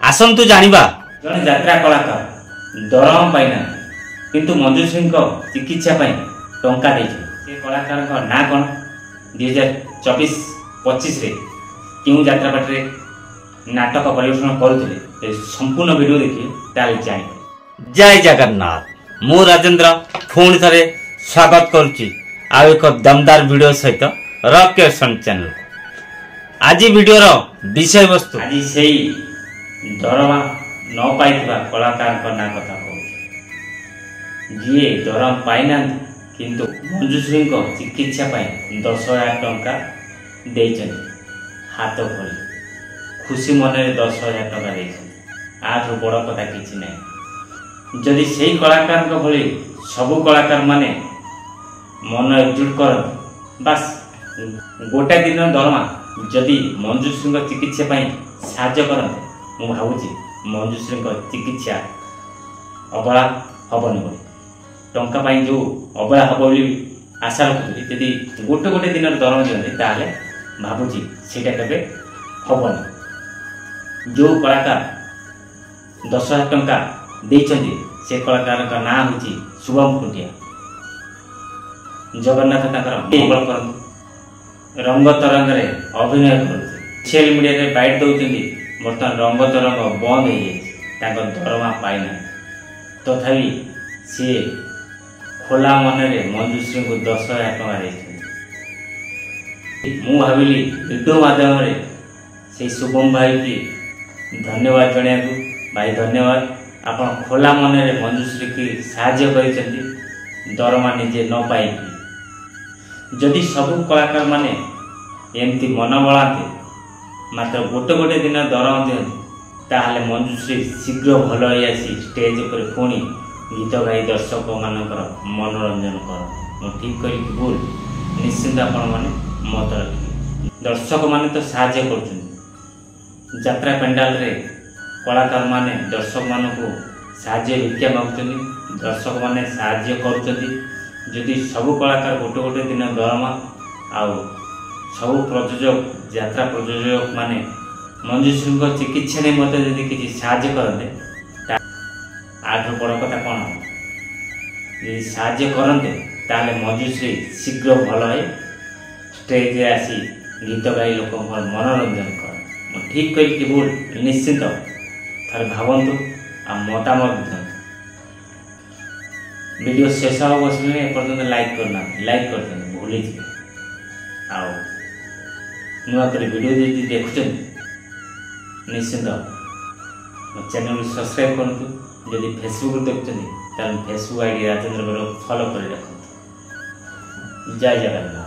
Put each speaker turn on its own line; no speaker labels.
आसंतु जानिबा जने यात्रा कलाकार दरम पाइना किंतु मंजुश्री चिकित्सा टंका से कलाकार ना कौन 2024-25 क्यों यात्रा पार्टी नाटक परिवेषण करुले संपूर्ण वीडियो देखिए ताले जानी। जय जगन्नाथ मु राजेंद्र पुणी थे स्वागत करुच्ची आ एक दमदार वीडियो सहित रॉकेशन चैनल। आज वीडियोर विषय वस्तु आज से दरमा न पाई कलाकार ना कथा कहूँ जी दरम पाईना किंतु मंजुश्री चिकित्सा 10,000 टंका देइछन हाथ खोली खुशी मन 10,000 टंका देइछन आठू बड़ कथा किछि नहीं। जदि सेही कलाकार भली सबु कलाकार माने मन एकजुट कर बस गोटे दिन दरमा जदि मंजुश्री चिकित्सा साहाय्य करते मु भावुची मंजुश्री चिकित्सा अबला हबनी बोली टंका जो अबला हम बोली आशा रखुली जदि गोटे गोटे दिन दरम दिखते ताले भावुची सेटा केबे हबनी। जो कलाकार 10,000 टंका देइछन्ती से कलाकार का नाम होची शुभम खुंटिया। जगन्नाथ ताकर मंगल करंतु रंग तरंग रे अभिनय करते सोशल मीडिया रे बाइट दउछन्ती बर्तमान रंग तरंग बंद हो जाए दरमा पाईना तथापि सी खोला मन में मंजुश्री को 10,000 टंका देते। मु भाविली वीडियो माध्यम से शुभम भाई की धन्यवाद जणा भाई धन्यवाद आपण खोला मन में मंजुश्री की साहाय्य कर दरमा निजे न पाई। जदि सबु कलाकार माने एमती मन बढ़ाते मात्र गोटे गोटे दिन दरम दिखते ताहले मंजुश्री शीघ्र भल आसी स्टेज पर पुणी गीत गाई दर्शक मानकर मनोरंजन कर ठीक कर भूल निश्चिंत आपण मैंने मत रखिए। दर्शक माने तो साहाय्य कर यात्रा पेंडाल रे कलाकार माने दर्शक मान को साहाय्य भिक्षा मागुं दर्शक माने साहाय्य कर। जदि सबु कलाकार गोटे गोटे दिन दरमा आउ सबु प्रयोजक यात्रा प्रयोजक माने मंजुश्री चिकित्सा नहीं मत जदि किसी साहाय्य करते आठ बड़ कथा कौन यदि साहाय्य करते ताले मंजुश्री शीघ्र भल है स्टेज आसी गीत गाई लोक मनोरंजन कर ठीक कर भूल निश्चिंत थे भावतु आ मतामत दिखाँ। वीडियो शेष हो बसले एपर्तंत लाइक करना लाइक करते भूली आओ नुआ कर वीडियो जब देखुं निश्चिंत चैनल सब्सक्राइब करूँ। जदि फेसबुक देखते फेसबुक आईडी राजेंद्र फॉलो कर रखते। जय जगन्नाथ।